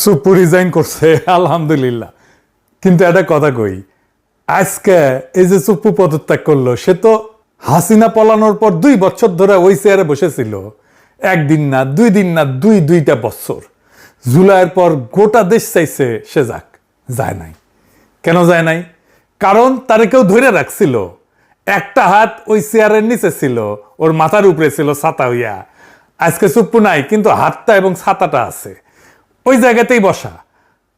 সুপ্পু resign করছে আলহামদুলিল্লাহ। কিন্তু একটা কথা কই, আজকে এই যে সুপ্পু পদত্যাগ করলো, সে তো হাসিনা পলানোর পর 2 বছর ধরে ওই চেয়ারে বসেছিল। একদিন না, 2 দিন না, দুইটা বছর। জুলাইয়ের পর গোটা দেশ চাইছে সে যাক, যায় নাই। কেন যায় নাই? কারণ তারে কেউ ধরে রাখছিল। একটা হাত ওই চেয়ারের নিচে ছিল, ওর মাথার উপরে ছিল ছাতা হইয়া। আজকে সুপ্পু নাই, কিন্তু হাতটা এবং ছাতাটা আছে ওই জায়গাতেই বসা।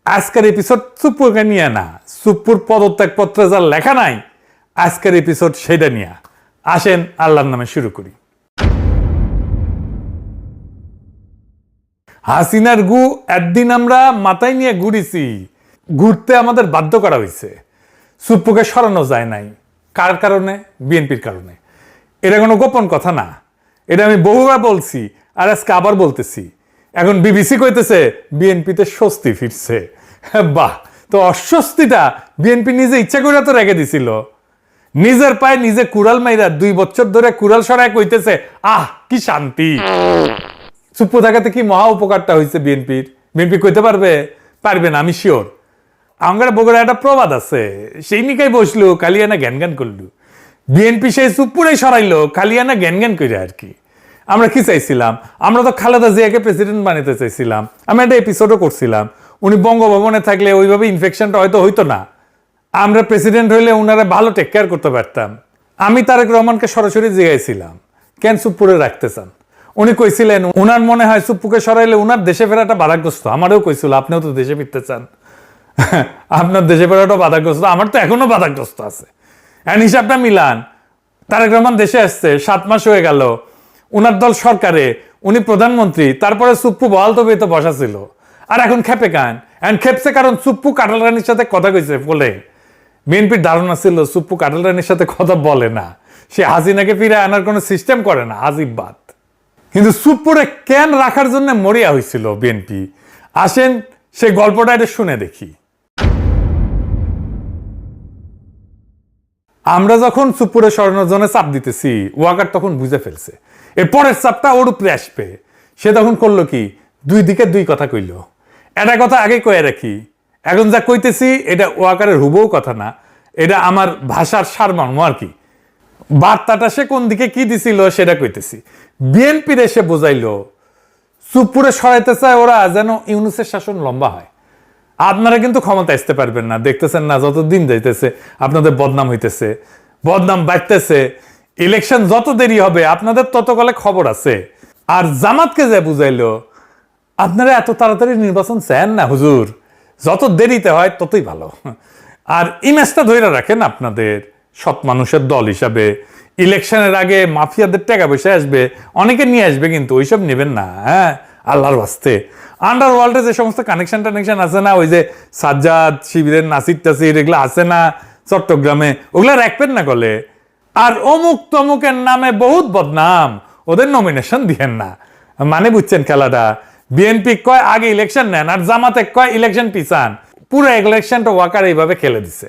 আজকের এপিসোড সুপ্পুকে নিয়ে না, সুপ্পুর পদত্যাগ পত্রে যার লেখা নাই, আজকের এপিসোড সেটা নিয়ে। আসেন আল্লাহর নামে শুরু করি। হাসিনার গু একদিন আমরা মাথায় নিয়ে ঘুরেছি, ঘুরতে আমাদের বাধ্য করা হয়েছে। সুপ্পুকে সরানো যায় নাই। কার কারণে? বিএনপির কারণে। এটা কোনো গোপন কথা না, এটা আমি বহুবার বলছি, আর আজকে আবার বলতেছি। এখন বিবিসি কইতেছে বিএনপিতে স্বস্তি ফিরছে। বাহ! তো অস্বস্তিটা বিএনপি নিজে ইচ্ছা করে তো রেখে দিছিল। নিজের পায়ে নিজে কুড়াল মাইরা 2 বছর ধরে কুড়াল সরায় কইতেছে আহ কি শান্তি। সুপ্পু থাকাতে কি মহা উপকারটা হয়েছে বিএনপির? বিএনপি কইতে পারবে? পারবে না, আমি শিওর। আমার বগুড়া একটা প্রবাদ আছে, সেই নিকাই বসলো কালিয়ানা জ্ঞান জ্ঞান করলো। বিএনপি সেই সুপ্পুরাই সরাইলো কালিয়ানা জ্ঞান জ্ঞান করে আর কি। আমরা কি চাইছিলাম? আমরা তো খালেদা জিয়াকে প্রেসিডেন্ট বানাতে চাইছিলাম। আমি একটা এপিসোডও করছিলাম, উনি বঙ্গভবনে থাকলে ওইভাবে ইনফেকশনটা হয়তো হইতো না। আমরা প্রেসিডেন্ট হইলে উনারা ভালো টেক কেয়ার করতে পারতাম। আমি তারেক রহমানকে সরাসরি জিজ্ঞাসিলাম কেন সুপ্পুরে রাখতে চান। উনি কইছিলেন উনার মনে হয় সুপ্পুকে সরাইলে উনার দেশে ফেরাটা বাধাগ্রস্ত। আমারও কইছিল আপনিও তো দেশে ফিরতে চান, আপনার দেশে ফেরাটাও বাধাগ্রস্ত, আমার তো এখনো বাধাগ্রস্ত আছে। এখন হিসাবটা মিলান, তারেক রহমান দেশে আসছে 7 মাস হয়ে গেল, উনার দল সরকারে, উনি প্রধানমন্ত্রী, তারপরে সুপ্পু বহাল তবে তো বসা ছিল। আর এখন খেপে কান? এখন খেপছে কারণ সুপ্পু কাটাল রানীর সাথে কথা কইছে বলে। বিএনপির ধারণা ছিল সুপ্পু কাটাল রানীর সাথে কথা বলে না, সে হাসিনাকে ফিরে আনার কোনো সিস্টেম করে না, আজিব বাত। কিন্তু সুপ্পুরে কেন রাখার জন্য মরিয়া হয়েছিল বিএনপি? আসেন সেই গল্পটা এটা শুনে দেখি। আমরা যখন সুপ্পুরে সরানোর জন্য চাপ দিতেছি, ওয়াকার তখন বুঝে ফেলছে এর পরের চাপটা ওর উপরে আসবে। সে তখন করলো কি, 2 দিকে 2 কথা কইল। একটা কথা আগে কয়ে রাখি, এখন যা কইতেছি এটা ওয়াকারের হুবহু কথা না, এটা আমার ভাষার সারমর্ম আর কি। বার্তাটা সে কোন দিকে কি দিছিল সেটা কইতেছি। বিএনপির এসে বোঝাইলো সুপ্পুরে সরাইতে চায় ওরা যেন ইউনূসের শাসন লম্বা হয়। আপনারা কিন্তু ক্ষমতা আসতে পারবেন না, দেখতেছেন না যত দিন যাইতেছে আপনাদের বদনাম হইতেছে, বদনাম বাড়তেছে। ইলেকশন যত দেরি হবে আপনাদের তত কলে খবর আছে। আর জামাতকে যে বুঝাইলো আপনারা এত তাড়াতাড়ি নির্বাচন চান না হুজুর, যত দেরিতে হয় ততই ভালো। আর ইমেজটা ধরে রাখেন আপনাদের সৎ মানুষের দল হিসাবে। ইলেকশনের আগে মাফিয়াদের টাকা পয়সা আসবে, অনেকে নিয়ে আসবে, কিন্তু ওইসব নেবেন না। হ্যাঁ, আল্লাহর বাস্তে। আন্ডারওয়ার্ল্ডে যে সমস্ত কানেকশন আছে না, ওই যে সাজ্জাদ শিবিরের নাসির টাসির এগুলো আছে না চট্টগ্রামে, ওগুলো রাখবেন না গলে। আর অমুক তমুকের নামে বহুত বদনাম, ওদের নমিনেশন দিয়েন না। মানে বুঝছেন খেলাটা? বিএনপি কয় আগে ইলেকশন নেন, আর জামাতে কয় ইলেকশন পিছান। পুরো ইলেকশনটা ওয়াকার এইভাবে খেলে দিছে।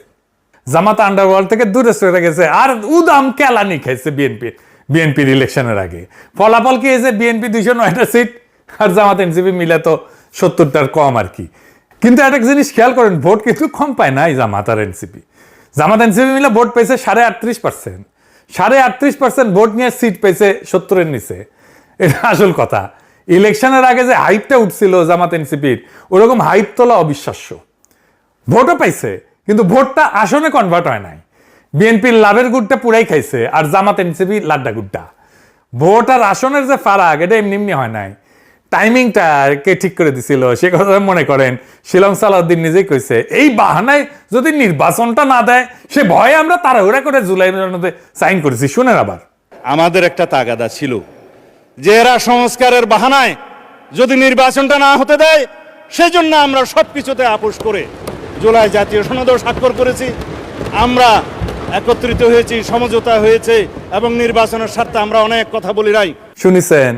জামাত আন্ডারওয়ার্ল্ড থেকে দূরে সরে গেছে, আর উদাম কেলানি খাইছে বিএনপির ইলেকশনের আগে। ফলাফল কি হয়েছে? বিএনপি 209টা সিট, আর জামাত এনসিপি মিলে তো 70টার কম আর কি। কিন্তু একটা জিনিস খেয়াল করেন, ভোট কিন্তু কম পায় না এই জামাত আর এনসিপি। জামাত এনসিপি মিলে ভোট পেয়েছে 38%। 38% ভোট নিয়ে সিট পেয়েছে 70-এর নিচে। এটা আসল কথা। ইলেকশনের আগে যে হাইপটা উঠছিল জামাত এনসিপির, ওরকম হাইপ তোলা অবিশ্বাস্য। ভোটও পাইছে, কিন্তু ভোটটা আসনে কনভার্ট হয় নাই। বিএনপির লাভের গুড়টা পুরাই খাইছে, আর জামাত এনসিপি লাড্ডা গুড়টা। ভোট আর আসনের যে ফারাক, এটা এমনি এমনি হয় নাই। টাইমিংটা কে ঠিক করে দিছিল সে কথা মনে করেন শিলং সালাউদ্দিন নিজেই কইছে, এই বাহানায় যদি নির্বাচনটা না দেয় সে ভয়ে আমরা তাড়াহুড়া করে জুলাই মধ্যে সাইন করেছি। শুনেন, আবার আমাদের একটা তাগাদা ছিল যে এরা সংস্কারের বাহানায় যদি নির্বাচনটা না হতে দেয়, সেজন্য আমরা সবকিছুতে আপোষ করে জুলাই জাতীয় সনদেও স্বাক্ষর করেছি। আমরা একত্রিত হয়েছি, সমঝোতা হয়েছে, এবং নির্বাচনের স্বার্থে আমরা অনেক কথা বলি নাই। শুনিছেন?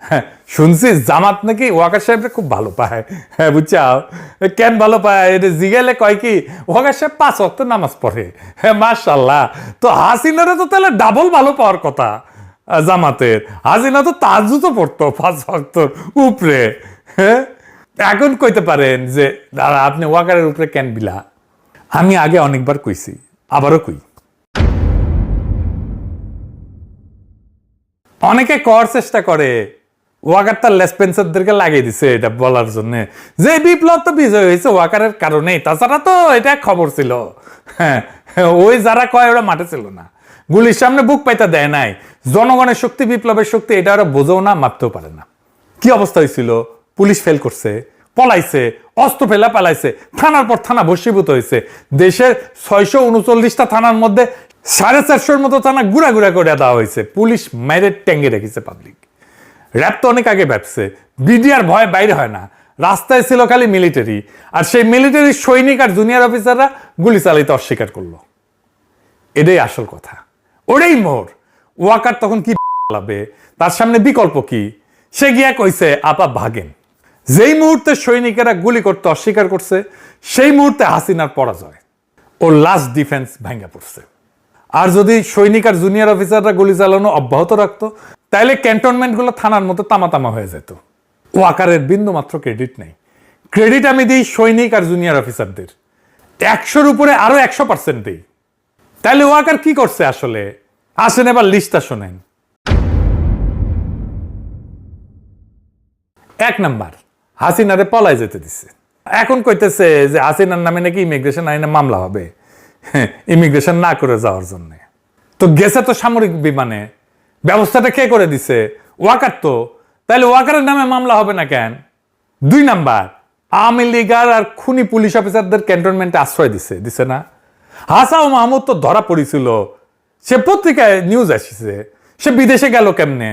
হ্যাঁ, শুনছি জামাত নাকি ওয়াকার সাহেবরা খুব ভালো পায়। হ্যাঁ, বুঝছাও কেন ভালো পায়? এটা জিগেলে কয় কি, ওয়াকার সাহেব 5 ওয়াক্ত নামাজ পড়ে। হ্যাঁ, মাশাআল্লাহ। তো হাসিনারে তো তাহলে ডাবল ভালো পাওয়ার কথা জামাতের। হাসিনা তো তাহাজ্জুদও পড়তো 5 ওয়াক্তর উপরে। হ্যাঁ, এখন কইতে পারেন যে দাদা আপনি ওয়াকারের উপরে কেন বিলা। আমি আগে অনেকবার কইছি, আবারও কই। অনেকে করার চেষ্টা করে ওয়াকার তার লেসপেন্সারদেরকে লাগিয়ে দিছে এটা বলার জন্য যে বিপ্লব তো বিজয় হয়েছে ওয়াকারের কারণেই, তাছাড়া তো এটা খবর ছিল। হ্যাঁ, ওই যারা কয় ওরা মাঠে ছিল না, গুলির সামনে বুক পাইতে দেয় নাই। জনগণের শক্তি, বিপ্লবের শক্তি এটা ওরা বোঝেও না, মাপতেও পারে না। কি অবস্থা হয়েছিল? পুলিশ ফেল করছে, পলাইছে, অস্ত্র ফেলা পালাইছে, থানার পর থানা ভস্মীভূত হয়েছে। দেশের 639টা থানার মধ্যে 450 মতো থানা গুড়া গুড়া করে দেওয়া হয়েছে। পুলিশ মেরে ট্যাঙ্গে রেখেছে পাবলিক। র্যাব তো অনেক আগে ভাবছে, বিডিআর ভয় বাইরে হয় না, রাস্তায় ছিল খালি মিলিটারি, আর সেই মিলিটারি সৈনিক আর জুনিয়র অফিসাররা গুলি চালাইতে অস্বীকার করলো। এটাই আসল কথা, ওটাই মোর। ওয়াকার তখন কি লাভে, তার সামনে বিকল্প কি? সে গিয়া কইছে আপা ভাগেন। যেই মুহূর্তে সৈনিকেরা গুলি করতে অস্বীকার করছে, সেই মুহূর্তে হাসিনার পরাজয়, ওর লাস্ট ডিফেন্স ভেঙে পড়ছে। আর যদি সৈনিক আর জুনিয়র অফিসাররা গুলি চালানো অব্যাহত রাখতো, তাইলে ক্যান্টনমেন্টগুলো থানার মতো তামাতামা হয়ে যেত। ওয়াকারের বিন্দু মাত্র ক্রেডিট নেই। ক্রেডিট আমি দিই সৈনিক আর জুনিয়র অফিসারদের, 100-র উপরে আরো 100% দিই। তাইলে ওয়াকার কি করছে আসলে? আসেন এবার লিস্টটা শোনেন। 1 নাম্বার, হাসিনারে পলায় যেতে দিছে। এখন কইতেছে যে হাসিনার নামে নাকি ইমিগ্রেশন আইনে মামলা হবে ইমিগ্রেশন না করে যাওয়ার জন্য। তো গেছে তো সামরিক বিমানে, ব্যবস্থাটা কে করে দিছে? ওয়াকার তো। তাহলে ওয়াকারের নামে মামলা হবে না কেন? 2 নাম্বার, আওয়ামী লীগার আর খুনি পুলিশ অফিসারদের ক্যান্টনমেন্টে আশ্রয় দিছে না? হাসাও মাহমুদ তো ধরা পড়েছিল, সে পত্রিকায় নিউজ আসছে। সে বিদেশে গেল কেমনে?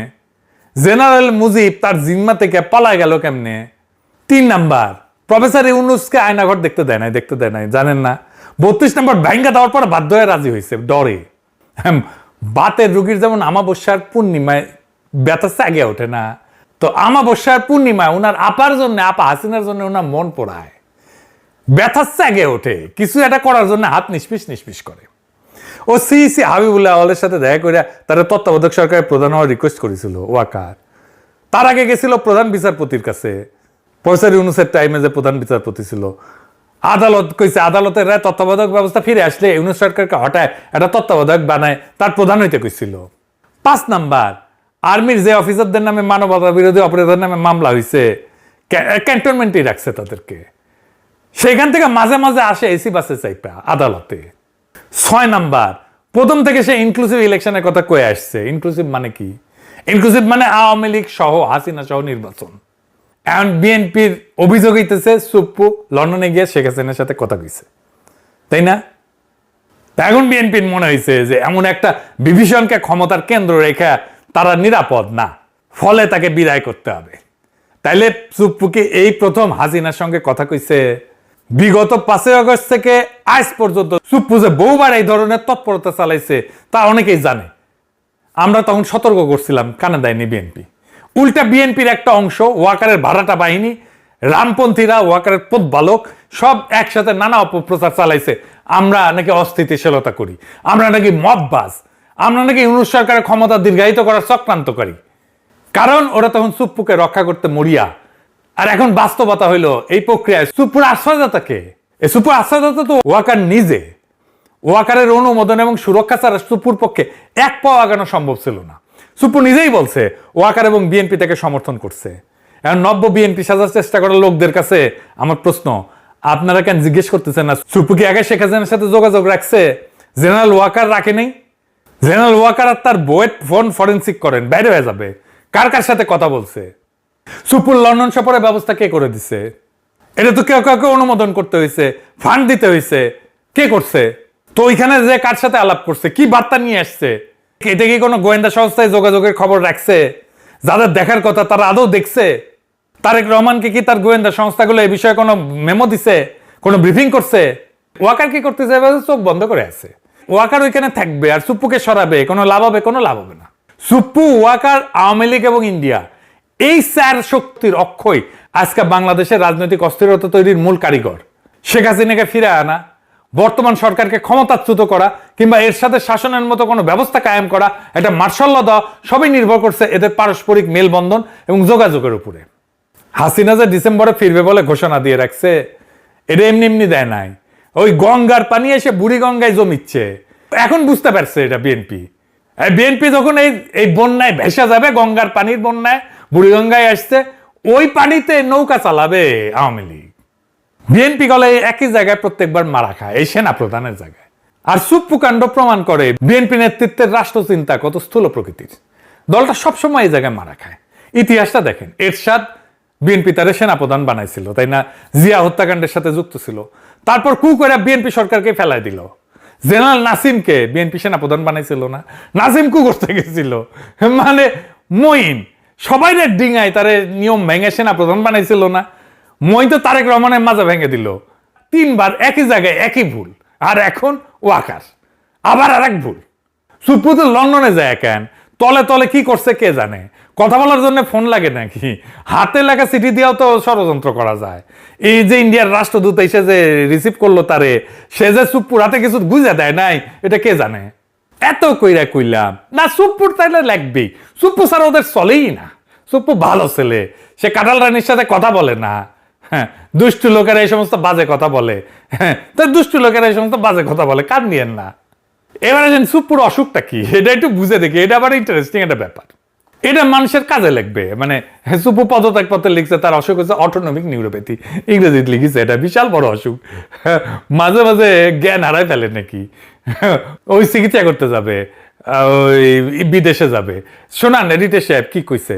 জেনারেল মুজিব তার জিম্মা থেকে পালায় গেল কেমনে? 3 নাম্বার, প্রফেসর ইউনুসকে আয়নাঘর দেখতে দেয় নাই, জানেন না? 32 নম্বর ভাঙ্গা দেওয়ার পর বাধ্য হয়ে রাজি হয়েছে ডরে। বাতের রুগীর যেমন আমাবস্যার পূর্ণিমায় ব্যথা জাগে ওঠে না, তো আমাবস্যার পূর্ণিমায় ওনার আপার জন্য, আপা হাসিনার জন্য ওনার মন পোড়ায়, ব্যথা জাগে ওঠে, কিছু একটা করার জন্য হাত নিষ্পিস করে। ও সিইসি হাবিবুল্লাহ আওয়ালের সাথে দেখা করে তারা তত্ত্বাবধায়ক সরকারের প্রধান হওয়ার রিকোয়েস্ট করেছিল ওয়াকার। তার আগে গেছিল প্রধান বিচারপতির কাছে, প্রফেসর ইউনুসের টাইমে যে প্রধান বিচারপতি ছিল। আদালত কইছে আদালতের রায় তত্ত্বাবধায়ক ব্যবস্থা ফিরে আসলে ইউনুস সরকারকে হটায় একটা তত্ত্বাবধায়ক বানায় তার প্রধান হইতে কইছিল। 5 নাম্বার, আর্মির যে অফিসারদের নামে মানবতা বিরোধী অপরাধের নামে মামলা হয়েছে, ক্যান্টনমেন্টেই রাখছে তাদেরকে। সেইখান থেকে মাঝে মাঝে আসে এসি বাসে চাইপা আদালতে। 6 নাম্বার, প্রথম থেকে সে ইনক্লুসিভ ইলেকশনের কথা কয়ে আসছে। ইনক্লুসিভ মানে কি? ইনক্লুসিভ মানে আওয়ামী লীগ সহ, হাসিনা সহ নির্বাচন। এখন বিএনপির অভিযোগ হইতেছে সুপ্পু লন্ডনে গিয়ে শেখ হাসিনার সাথে কথা কইছে, তাই না? এখন বিএনপির মনে হয়েছে যে এমন একটা বিভীষণকে ক্ষমতার কেন্দ্র রেখা তারা নিরাপদ না, ফলে তাকে বিদায় করতে হবে। তাইলে সুপ্পুকে এই প্রথম হাসিনার সঙ্গে কথা কইছে। বিগত 5 আগস্ট থেকে আজ পর্যন্ত সুপ্পু যে বহুবার এই ধরনের তৎপরতা চালাইছে তা অনেকেই জানে। আমরা তখন সতর্ক করছিলাম, কানে দেয়নি বিএনপি। উল্টা বিএনপির একটা অংশ, ওয়াকারের ভাড়াটা বাহিনী, রামপন্থীরা, ওয়াকারের পথবালক সব একসাথে নানা অপপ্রচার চালাইছে। আমরা নাকি অস্থিতিশীলতা করি, আমরা নাকি মববাজ, আমরা নাকি ইউনুস সরকারের ক্ষমতা দীর্ঘায়িত করার চক্রান্তকারী। কারণ ওরা তখন সুপ্পুকে রক্ষা করতে মরিয়া। আর এখন বাস্তবতা হইলো এই প্রক্রিয়ায় সুপ্পুর আশ্রয়দাতাকে, এই সুপ্পুর আশ্রয়দাতা তো ওয়াকার নিজে। ওয়াকারের অনুমোদন এবং সুরক্ষা ছাড়া সুপ্পুর পক্ষে 1 পাও আগানো সম্ভব ছিল না। সুপ্পু নিজেই বলছে ওয়াকার এবং বিএনপি তাকে সমর্থন করছে। এখন নব্য বিএনপি সাজার চেষ্টা করা লোকদের কাছে আমার প্রশ্ন, আপনারা কেন জিজ্ঞেস করতেছেন না সুপ্পু কি আগে শেখ হাসিনার সাথে যোগাযোগ রাখছে? জেনারেল ওয়াকার রাখে নেই? জেনারেল ওয়াকার আর তার বইয়ের ফোন ফরেন্সিক করেন, বাইরে হয়ে যাবে কার কার সাথে কথা বলছে। সুপ্পুর লন্ডন সফরের ব্যবস্থা কে করে দিছে? এটা তো কেউ কাউকে অনুমোদন করতে হয়েছে, ফান্ড দিতে হয়েছে। কে করছে? তো ওইখানে যে কার সাথে আলাপ করছে, কি বার্তা নিয়ে আসছে? এটা কি কোনো গোয়েন্দা সংস্থায় যোগাযোগের খবর রাখছে? যাদের দেখার কথা তারা আদৌ দেখছে? তারেক রহমানকে কি তার গোয়েন্দা সংস্থাগুলো এই বিষয়ে কোনো মেমো দিছে, কোনো ব্রিফিং করছে? ওয়াকার কি করতেছে? চোখ বন্ধ করে আছে। ওয়াকার ওইখানে থাকবে আর সুপ্পুকে সরাবে, কোনো লাভ হবে? কোনো লাভ হবে না। সুপ্পু, ওয়াকার, আওয়ামী লীগ এবং ইন্ডিয়া, এই 4 শক্তির অক্ষয় আজকে বাংলাদেশের রাজনৈতিক অস্থিরতা তৈরির মূল কারিগর। শেখ হাসিনাকে ফিরে আনা, বর্তমান সরকারকে ক্ষমতাচ্যুত করা কিংবা এর সাথে শাসনের মতো কোনো ব্যবস্থা কায়েম করা, এটা মার্শাল ল দেওয়া, সবই নির্ভর করছে এদের পারস্পরিক মেলবন্ধন এবং যোগাযোগের উপরে। হাসিনা যে ডিসেম্বরে ফিরবে বলে ঘোষণা দিয়ে রাখছে, এটা এমনি এমনি দেয় নাই। ওই গঙ্গার পানি এসে বুড়ি গঙ্গায় জমিচ্ছে, এখন বুঝতে পারছে এটা বিএনপি। বিএনপি যখন এই বন্যায় ভেসে যাবে, গঙ্গার পানির বন্যায় বুড়ি গঙ্গায় আসছে, ওই পানিতে নৌকা চালাবে আওয়ামী লীগ। বিএনপি গলে একই জায়গায় প্রত্যেকবার মারা খায়, এই সেনা প্রধানের জায়গায়। আর সুপ্পু কাণ্ড প্রমাণ করে বিএনপি নেতৃত্বের রাষ্ট্রচিন্তা কত স্থূল প্রকৃতির। দলটা সবসময় এই জায়গায় মারা খায়। ইতিহাসটা দেখেন, এরশাদ বিএনপি তারে সেনাপ্রধান বানাইছিল, তাই না? জিয়া হত্যাকাণ্ডের সাথে যুক্ত ছিল, তারপর কু করে বিএনপি সরকারকে ফেলাই দিল। জেনারেল নাসিমকে বিএনপি সেনাপ্রধান বানাইছিল না? নাসিম কু করতে গেছিল, মানে মঈন সবাই ডিঙায় তারে নিয়ম ভেঙে সেনাপ্রধান বানাইছিল না? মঈন তো তারেক রহমানের মাজা ভেঙে দিল 3বার একই জায়গায় একই ভুল। আর এখন ওয়াকার আবার আর এক ভুল। সুপ্পু তো লন্ডনে যায় কেন? তলে তলে কি করছে কে জানে? কথা বলার জন্য ফোন লাগে নাকি? হাতে লেখা চিঠি দিয়েও তো ষড়যন্ত্র করা যায়। এই যে ইন্ডিয়ার রাষ্ট্রদূত এসে যে রিসিভ করলো তারে, সে যে সুপ্পুর হাতে কিছু বুঝে দেয় নাই, এটা কে জানে? এত কইরা কইলাম না, সুপ্পুর তাইলে লাগবেই। সুপ্পু ছাড়া ওদের চলেই না। সুপ্পু ভালো ছেলে, সে কাঁঠাল রানীর সাথে কথা বলে না। হ্যাঁ, দুষ্টু লোকেরা এই সমস্ত বাজে কথা বলে। হ্যাঁ, তো দুষ্টু লোকেরা এই সমস্ত বাজে কথা বলে, কান নিয়েন না। এবারে সুপ্পুর অসুখটা কি এটা একটু বুঝে দেখি, এটা আবার ইন্টারেস্টিং একটা ব্যাপার। এটা মানুষের কাজে লাগবে। মানে সুপ্পু পদত্যাগপত্রে লিখছে তার অসুখ হচ্ছে অটোনমিক নিউরোপ্যাথি, ইংরেজিতে লিখেছে। এটা বিশাল বড় অসুখ, মাঝে মাঝে জ্ঞান হারায় ফেলে নাকি। ওই চিকিৎসা করতে যাবে, ওই বিদেশে যাবে। শোনান রিতেশ সাহেব কি কইছে।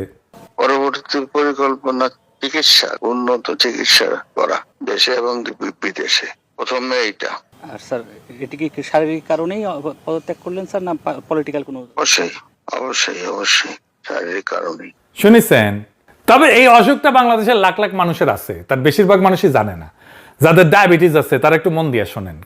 পরবর্তী পরিকল্পনা চিকিৎসা, উন্নত চিকিৎসা করা দেশে এবং বিদেশে, প্রথমে এইটা। আর স্যার এটি কি শারীরিক কারণেই পদত্যাগ করলেন স্যার, না পলিটিক্যাল কোনো? অবশ্যই অবশ্যই অবশ্যই শারীরিক কারণেই। শুনেছেন? তবে এই অসুখটা বাংলাদেশের লাখ লাখ মানুষের আছে, তার বেশিরভাগ মানুষই জানে না। যাদের ডায়াবেটিস আছে তারা একটু মন দিয়ে শোনেন।